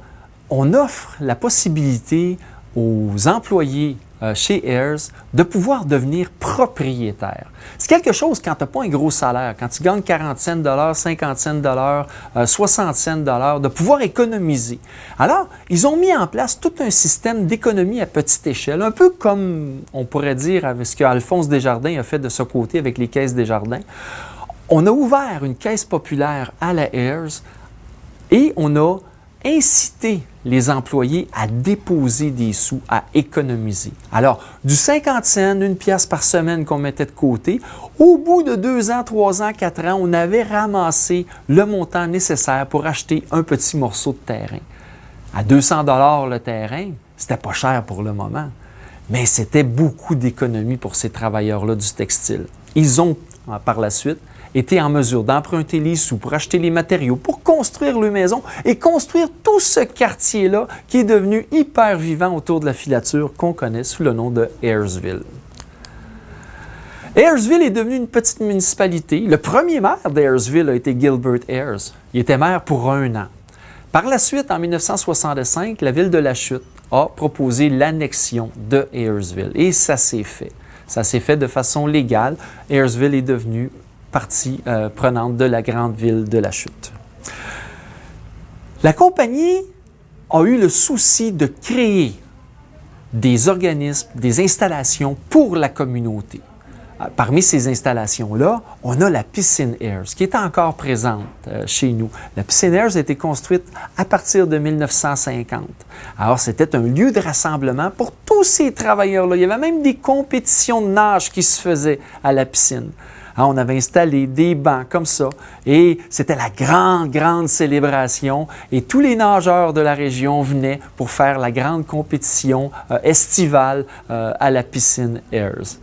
on offre la possibilité aux employés chez Ayers de pouvoir devenir propriétaires. C'est quelque chose quand tu n'as pas un gros salaire, quand tu gagnes 40 cents, 50 cents, 60 cents, de pouvoir économiser. Alors, ils ont mis en place tout un système d'économie à petite échelle, un peu comme on pourrait dire avec ce qu'Alphonse Desjardins a fait de ce côté avec les caisses Desjardins. On a ouvert une caisse populaire à la Ayers et on a inciter les employés à déposer des sous, à économiser. Alors, du 50 cents, 1 pièce par semaine qu'on mettait de côté, au bout de 2 ans, 3 ans, 4 ans, on avait ramassé le montant nécessaire pour acheter un petit morceau de terrain. À 200 $ le terrain, c'était pas cher pour le moment, mais c'était beaucoup d'économies pour ces travailleurs-là du textile. Ils ont, par la suite, été en mesure d'emprunter les sous pour acheter les matériaux, pour construire leur maison et construire tout ce quartier-là qui est devenu hyper vivant autour de la filature qu'on connaît sous le nom de Ayersville. Ayersville est devenue une petite municipalité. Le premier maire d'Ayersville a été Gilbert Ayers. Il était maire pour 1 an. Par la suite, en 1965, la ville de La Chute a proposé l'annexion de Ayersville et ça s'est fait. Ça s'est fait de façon légale. Ayersville est devenue partie prenante de la grande ville de La Chute. La compagnie a eu le souci de créer des organismes, des installations pour la communauté. Parmi ces installations-là, on a la piscine Ayers, qui est encore présente chez nous. La piscine Ayers a été construite à partir de 1950. Alors, c'était un lieu de rassemblement pour tous ces travailleurs-là. Il y avait même des compétitions de nage qui se faisaient à la piscine. Hein, on avait installé des bancs comme ça et c'était la grande célébration et tous les nageurs de la région venaient pour faire la grande compétition estivale à la piscine Ayers.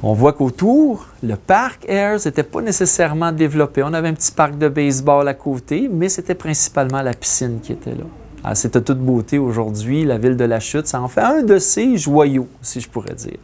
On voit qu'autour, le parc Ayers n'était pas nécessairement développé. On avait un petit parc de baseball à côté, mais c'était principalement la piscine qui était là. Alors, c'est de toute beauté aujourd'hui, la ville de La Chute, ça en fait un de ses joyaux, si je pourrais dire.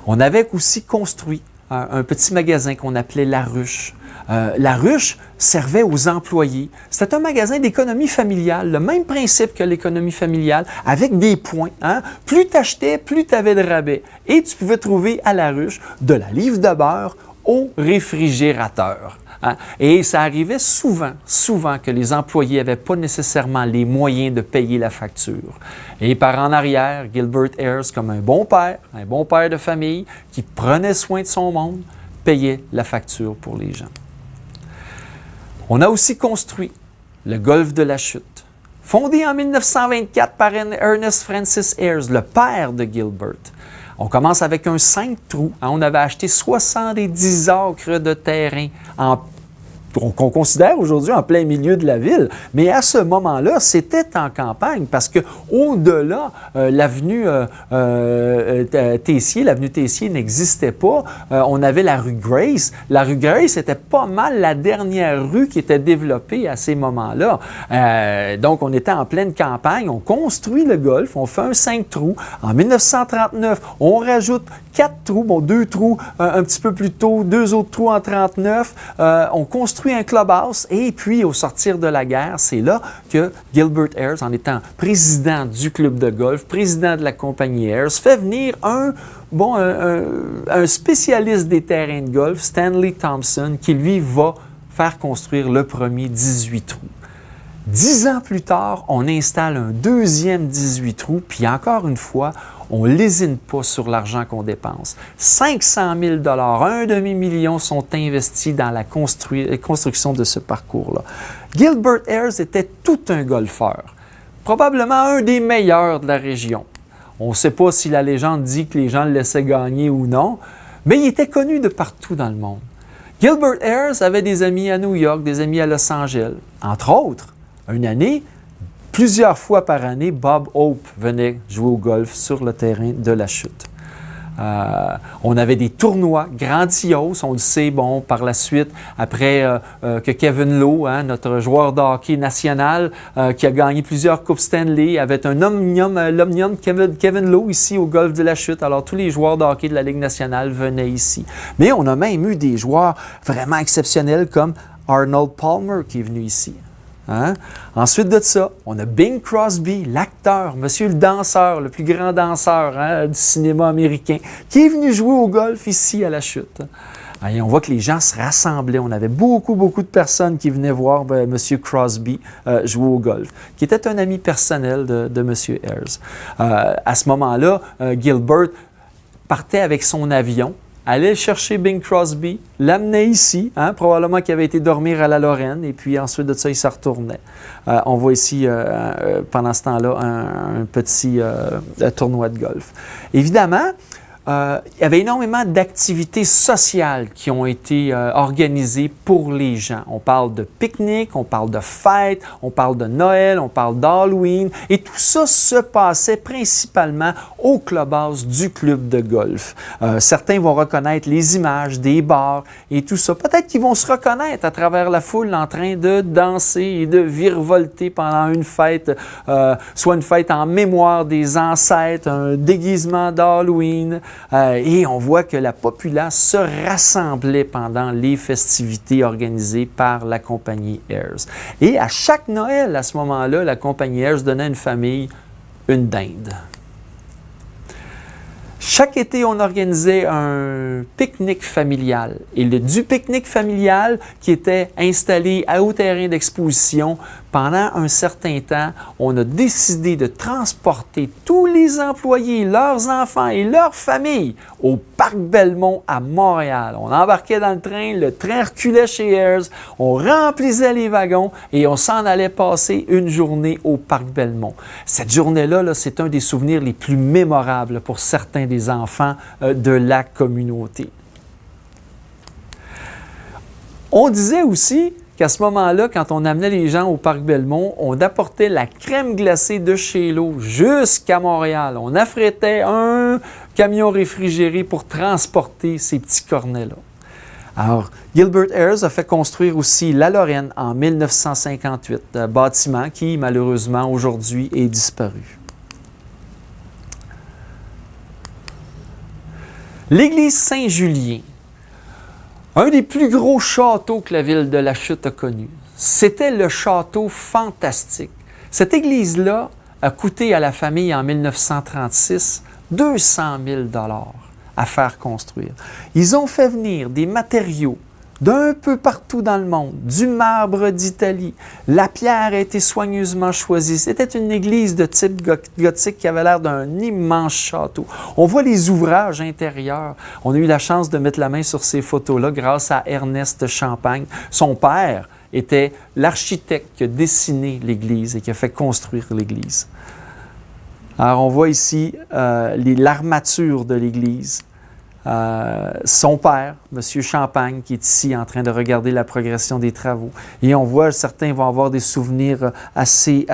On avait aussi construit un petit magasin qu'on appelait La Ruche. La Ruche servait aux employés. C'était un magasin d'économie familiale, le même principe que l'économie familiale, avec des points. Hein? Plus tu achetais, plus tu avais de rabais. Et tu pouvais trouver à La Ruche de la livre de beurre au réfrigérateur. Hein? Et ça arrivait souvent que les employés n'avaient pas nécessairement les moyens de payer la facture. Et par en arrière, Gilbert Ayers, comme un bon père de famille, qui prenait soin de son monde, payait la facture pour les gens. On a aussi construit le golfe de La Chute, fondé en 1924 par Ernest Francis Ayers, le père de Gilbert. On commence avec un 5 trous. Hein, on avait acheté 70 acres de terrain qu'on considère aujourd'hui en plein milieu de la ville. Mais à ce moment-là, c'était en campagne parce que au-delà, l'avenue Tessier n'existait pas. On avait la rue Grace. La rue Grace était pas mal la dernière rue qui était développée à ces moments-là. Donc, on était en pleine campagne. On construit le golf. On fait un 5 trous. En 1939, on rajoute 4 trous. Bon, 2 trous un petit peu plus tôt, 2 autres trous en 39. On construit un clubhouse et puis au sortir de la guerre, c'est là que Gilbert Ayers, en étant président du club de golf, président de la compagnie Ayers, fait venir un spécialiste des terrains de golf, Stanley Thompson, qui lui va faire construire le premier 18 trous. 10 ans plus tard, on installe un deuxième 18 trous, puis encore une fois, on ne lésine pas sur l'argent qu'on dépense. 500 000 $, un demi-million sont investis dans la construction de ce parcours-là. Gilbert Ayers était tout un golfeur, probablement un des meilleurs de la région. On ne sait pas si la légende dit que les gens le laissaient gagner ou non, mais il était connu de partout dans le monde. Gilbert Ayers avait des amis à New York, des amis à Los Angeles, entre autres. Une année, plusieurs fois par année, Bob Hope venait jouer au golf sur le terrain de La Chute. On avait des tournois grandioses, on le sait, bon, par la suite, après que Kevin Lowe, hein, notre joueur de hockey national, qui a gagné plusieurs Coupes Stanley, avait un omnium Kevin Lowe ici au golf de La Chute. Alors, tous les joueurs de hockey de la Ligue nationale venaient ici. Mais on a même eu des joueurs vraiment exceptionnels comme Arnold Palmer qui est venu ici. Hein? Ensuite de ça, on a Bing Crosby, l'acteur, monsieur le danseur, le plus grand danseur du cinéma américain, qui est venu jouer au golf ici à La Chute. Et on voit que les gens se rassemblaient. On avait beaucoup de personnes qui venaient voir monsieur Crosby jouer au golf, qui était un ami personnel de monsieur Ayers. À ce moment-là, Gilbert partait avec son avion, allait chercher Bing Crosby, l'amenait ici, hein, probablement qu'il avait été dormir à la Lorraine, et puis ensuite de ça, il se retournait. On voit ici, pendant ce temps-là, un petit tournoi de golf. Évidemment, il y avait énormément d'activités sociales qui ont été organisées pour les gens. On parle de pique-nique, on parle de fêtes, on parle de Noël, on parle d'Halloween. Et tout ça se passait principalement au clubhouse du club de golf. Certains vont reconnaître les images des bars et tout ça. Peut-être qu'ils vont se reconnaître à travers la foule en train de danser et de virevolter pendant une fête, soit une fête en mémoire des ancêtres, un déguisement d'Halloween. Et on voit que la populace se rassemblait pendant les festivités organisées par la compagnie Ayers. Et à chaque Noël, à ce moment-là, la compagnie Ayers donnait à une famille une dinde. Chaque été, on organisait un pique-nique familial. Et du pique-nique familial qui était installé au terrain d'exposition, pendant un certain temps, on a décidé de transporter tous les employés, leurs enfants et leurs familles au Parc Belmont à Montréal. On embarquait dans le train reculait chez Ayers, on remplissait les wagons et on s'en allait passer une journée au Parc Belmont. Cette journée-là, c'est un des souvenirs les plus mémorables pour certains des enfants de la communauté. On disait aussi qu'à ce moment-là, quand on amenait les gens au Parc Belmont, on apportait la crème glacée de chez Lowe jusqu'à Montréal. On affrétait un camion réfrigéré pour transporter ces petits cornets-là. Alors, Gilbert Ayres a fait construire aussi la Lorraine en 1958, un bâtiment qui, malheureusement, aujourd'hui est disparu. L'église Saint-Julien, un des plus gros châteaux que la ville de La Chute a connu. C'était le château fantastique. Cette église-là a coûté à la famille en 1936 200 000 $ à faire construire. Ils ont fait venir des matériaux d'un peu partout dans le monde, du marbre d'Italie. La pierre a été soigneusement choisie. C'était une église de type gothique qui avait l'air d'un immense château. On voit les ouvrages intérieurs. On a eu la chance de mettre la main sur ces photos-là grâce à Ernest Champagne. Son père était l'architecte qui a dessiné l'église et qui a fait construire l'église. Alors, on voit ici l'armature de l'église. Son père, M. Champagne, qui est ici en train de regarder la progression des travaux. Et on voit, certains vont avoir des souvenirs assez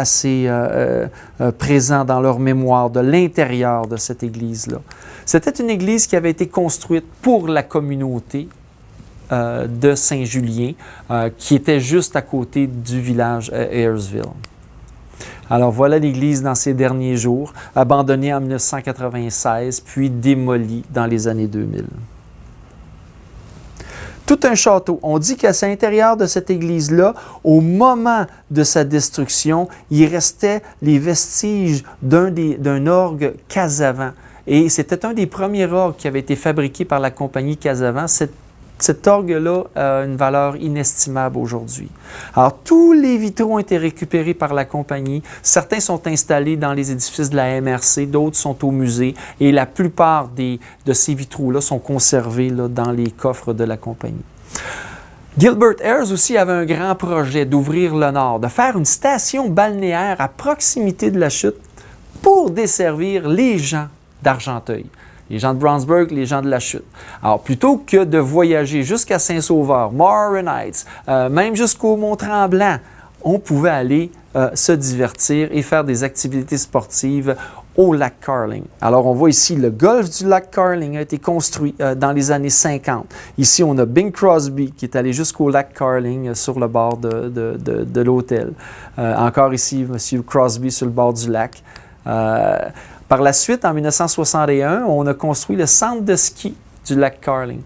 présents dans leur mémoire de l'intérieur de cette église-là. C'était une église qui avait été construite pour la communauté de Saint-Julien, qui était juste à côté du village Ayersville. Alors voilà l'église dans ses derniers jours, abandonnée en 1996, puis démolie dans les années 2000. Tout un château. On dit qu'à l'intérieur de cette église-là, au moment de sa destruction, il restait les vestiges d'un orgue Casavant. Et c'était un des premiers orgues qui avait été fabriqué par la compagnie Casavant. Cet orgue-là a une valeur inestimable aujourd'hui. Alors, tous les vitraux ont été récupérés par la compagnie. Certains sont installés dans les édifices de la MRC, d'autres sont au musée. Et la plupart de ces vitraux-là sont conservés dans les coffres de la compagnie. Gilbert Ayres aussi avait un grand projet d'ouvrir le nord, de faire une station balnéaire à proximité de la chute pour desservir les gens d'Argenteuil. Les gens de Brownsburg, les gens de la Chute. Alors, plutôt que de voyager jusqu'à Saint-Sauveur, Morin Heights, même jusqu'au Mont-Tremblant, on pouvait aller se divertir et faire des activités sportives au lac Carling. Alors, on voit ici le golfe du lac Carling a été construit dans les années 50. Ici, on a Bing Crosby qui est allé jusqu'au lac Carling sur le bord de l'hôtel. Encore ici, M. Crosby sur le bord du lac. Par la suite, en 1961, on a construit le centre de ski du lac Carling.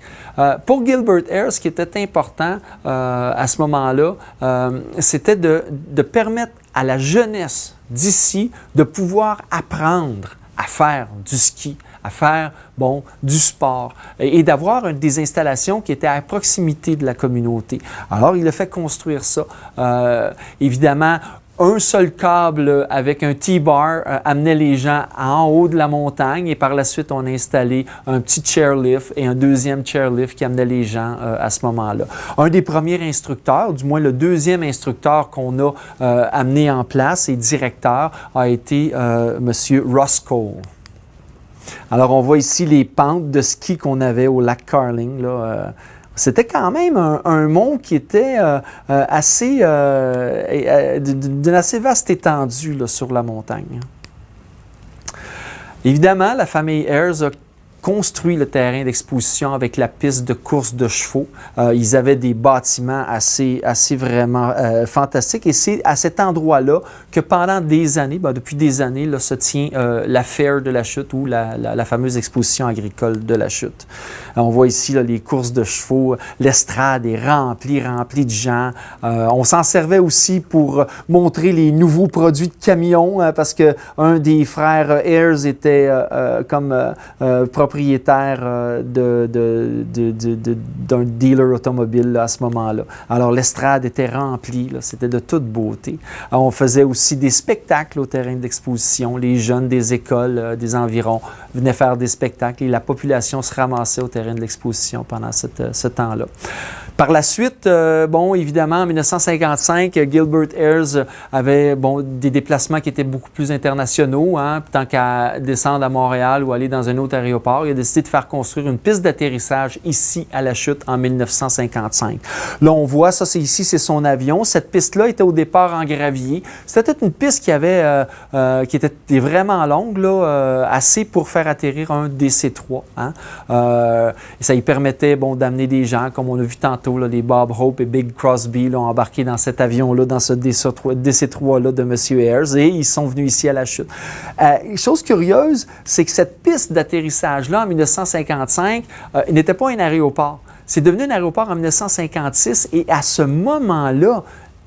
Pour Gilbert Ayres, ce qui était important à ce moment-là, c'était de permettre à la jeunesse d'ici de pouvoir apprendre à faire du ski, à faire du sport et d'avoir des installations qui étaient à proximité de la communauté. Alors, il a fait construire ça. Évidemment, un seul câble avec un T-bar amenait les gens en haut de la montagne et par la suite, on a installé un petit chairlift et un deuxième chairlift qui amenait les gens à ce moment-là. Un des premiers instructeurs, du moins le deuxième instructeur qu'on a amené en place et directeur, a été M. Ross Cole. Alors, on voit ici les pentes de ski qu'on avait au lac Carling, là, c'était quand même un mont qui était d'une assez vaste étendue là, sur la montagne. Évidemment, la famille Ayres a construit le terrain d'exposition avec la piste de course de chevaux. Ils avaient des bâtiments assez vraiment fantastiques et c'est à cet endroit-là que pendant des années, depuis des années, là, se tient la Fair de la Chute ou la fameuse exposition agricole de la Chute. On voit ici là, les courses de chevaux, l'estrade est remplie de gens. On s'en servait aussi pour montrer les nouveaux produits de camions parce qu'un des frères Ayres était comme propriétaire d'un dealer automobile là, à ce moment-là. Alors, l'estrade était remplie, là, c'était de toute beauté. Alors, on faisait aussi des spectacles au terrain d'exposition. Les jeunes des écoles, des environs, venaient faire des spectacles et la population se ramassait au terrain de l'exposition pendant ce temps-là. Par la suite, évidemment, en 1955, Gilbert Ayres avait des déplacements qui étaient beaucoup plus internationaux. Tant qu'à descendre à Montréal ou aller dans un autre aéroport, il a décidé de faire construire une piste d'atterrissage ici à la Chute en 1955. Là, on voit, ça, c'est son avion. Cette piste-là était au départ en gravier. C'était une piste qui était vraiment longue, là, assez pour faire atterrir un DC-3. Ça lui permettait d'amener des gens, comme on a vu tantôt, là, les Bob Hope et Big Crosby là, ont embarqué dans cet avion-là, dans ce DC-3-là de M. Ayres, et ils sont venus ici à la Chute. Chose curieuse, c'est que cette piste d'atterrissage-là, en 1955, n'était pas un aéroport. C'est devenu un aéroport en 1956, et à ce moment-là,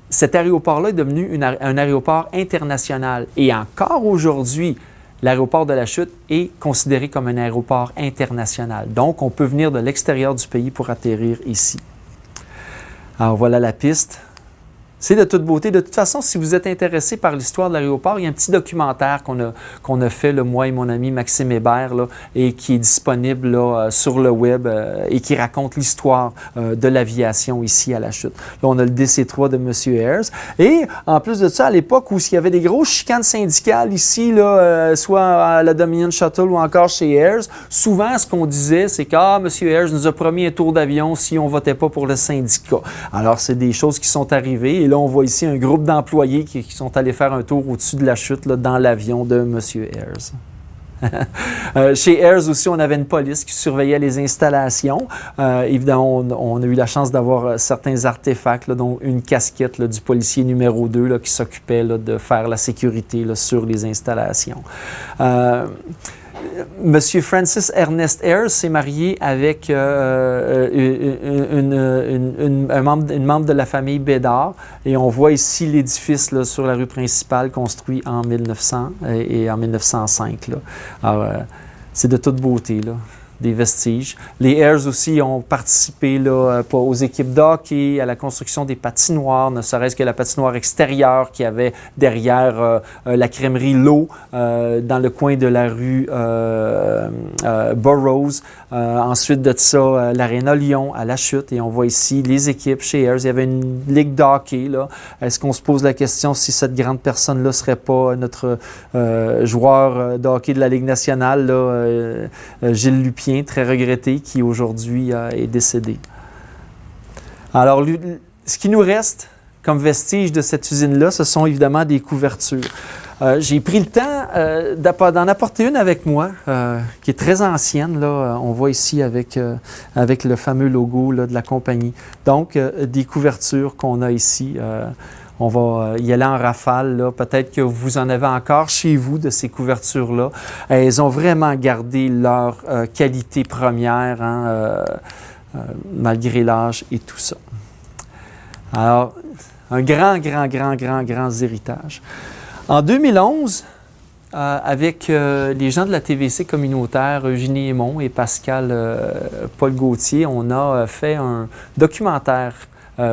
cet aéroport-là est devenu un aéroport international. Et encore aujourd'hui, l'aéroport de la Chute est considéré comme un aéroport international. Donc, on peut venir de l'extérieur du pays pour atterrir ici. Alors, voilà la piste. C'est de toute beauté. De toute façon, si vous êtes intéressé par l'histoire de l'aéroport, il y a un petit documentaire qu'on a fait, moi et mon ami Maxime Hébert, là, et qui est disponible là, sur le web et qui raconte l'histoire de l'aviation ici à la Chute. Là, on a le DC-3 de M. Ayres. Et en plus de ça, à l'époque où il y avait des grosses chicanes syndicales ici, là, soit à la Dominion Shuttle ou encore chez Ayres, souvent ce qu'on disait, c'est que M. Ayres nous a promis un tour d'avion si on ne votait pas pour le syndicat. Alors, c'est des choses qui sont arrivées. Et là, on voit ici un groupe d'employés qui sont allés faire un tour au-dessus de la Chute là, dans l'avion de M. Ayres. Chez Ayres aussi, on avait une police qui surveillait les installations. Évidemment, on a eu la chance d'avoir certains artefacts, là, dont une casquette là, du policier numéro 2 là, qui s'occupait là, de faire la sécurité là, sur les installations. Monsieur Francis Ernest Ayres s'est marié avec une membre de la famille Bédard, et on voit ici l'édifice là, sur la rue principale construit en 1900 et en 1905. Là. Alors, c'est de toute beauté, là. Des vestiges. Les Ayres aussi ont participé là, aux équipes d'hockey, à la construction des patinoires, ne serait-ce que la patinoire extérieure qu'il y avait derrière la crèmerie L'Eau, dans le coin de la rue Burroughs. Ensuite de ça, l'Aréna Lyon à la Chute, et on voit ici les équipes chez Ayres. Il y avait une ligue d'hockey. Est-ce qu'on se pose la question si cette grande personne-là ne serait pas notre joueur de hockey de la Ligue nationale, là, Gilles Lupien, très regretté, qui aujourd'hui est décédé. Alors, ce qui nous reste comme vestige de cette usine-là, ce sont évidemment des couvertures. J'ai pris le temps d'en apporter une avec moi, qui est très ancienne. Là, on voit ici avec le fameux logo là, de la compagnie. Donc, des couvertures qu'on a ici. On va y aller en rafale, là. Peut-être que vous en avez encore chez vous de ces couvertures-là. Elles ont vraiment gardé leur qualité première, malgré l'âge et tout ça. Alors, un grand héritage. En 2011, avec les gens de la TVC communautaire, Eugénie Aymon et Pascal Paul Gauthier, on a fait un documentaire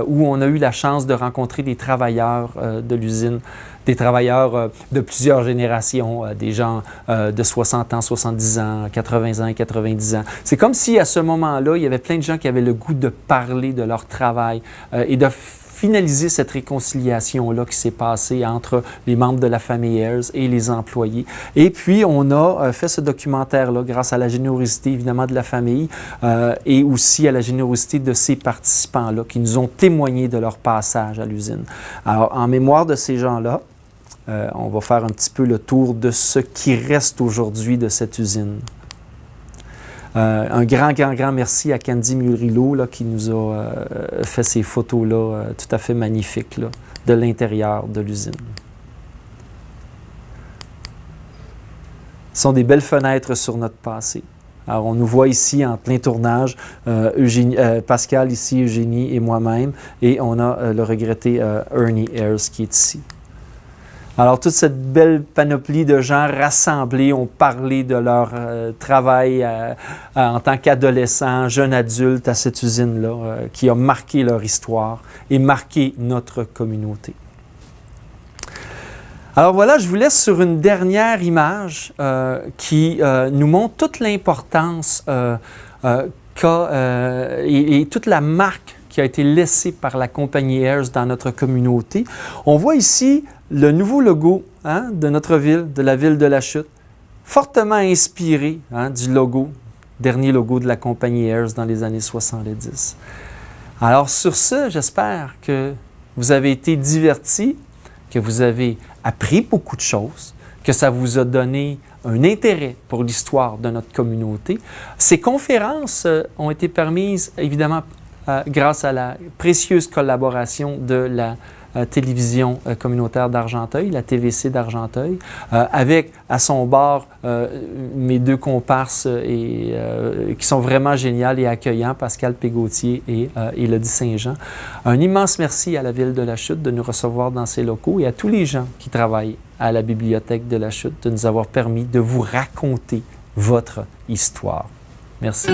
où on a eu la chance de rencontrer des travailleurs de l'usine, des travailleurs de plusieurs générations, des gens de 60 ans, 70 ans, 80 ans, 90 ans. C'est comme si à ce moment-là, il y avait plein de gens qui avaient le goût de parler de leur travail et de finaliser cette réconciliation-là qui s'est passée entre les membres de la famille Ayres et les employés. Et puis, on a fait ce documentaire-là grâce à la générosité, évidemment, de la famille et aussi à la générosité de ces participants-là qui nous ont témoigné de leur passage à l'usine. Alors, en mémoire de ces gens-là, on va faire un petit peu le tour de ce qui reste aujourd'hui de cette usine. Un grand merci à Candy Murillo là, qui nous a fait ces photos-là tout à fait magnifiques là, de l'intérieur de l'usine. Ce sont des belles fenêtres sur notre passé. Alors, on nous voit ici en plein tournage, Pascal ici, Eugénie et moi-même, et on a le regretté Ernie Ayres qui est ici. Alors, toute cette belle panoplie de gens rassemblés ont parlé de leur travail en tant qu'adolescents, jeunes adultes à cette usine-là, qui a marqué leur histoire et marqué notre communauté. Alors voilà, je vous laisse sur une dernière image qui nous montre toute l'importance et toute la marque qui a été laissé par la compagnie Ayers dans notre communauté. On voit ici le nouveau logo de notre ville, de la ville de La Chute, fortement inspiré du dernier logo de la compagnie Ayers dans les années 70. Alors sur ce, j'espère que vous avez été divertis, que vous avez appris beaucoup de choses, que ça vous a donné un intérêt pour l'histoire de notre communauté. Ces conférences ont été permises, évidemment, grâce à la précieuse collaboration de la télévision communautaire d'Argenteuil, la TVC d'Argenteuil, avec à son bord mes deux comparses qui sont vraiment géniales et accueillants, Pascal Pégautier et Élodie Saint-Jean. Un immense merci à la Ville de La Chute de nous recevoir dans ses locaux et à tous les gens qui travaillent à la Bibliothèque de La Chute de nous avoir permis de vous raconter votre histoire. Merci.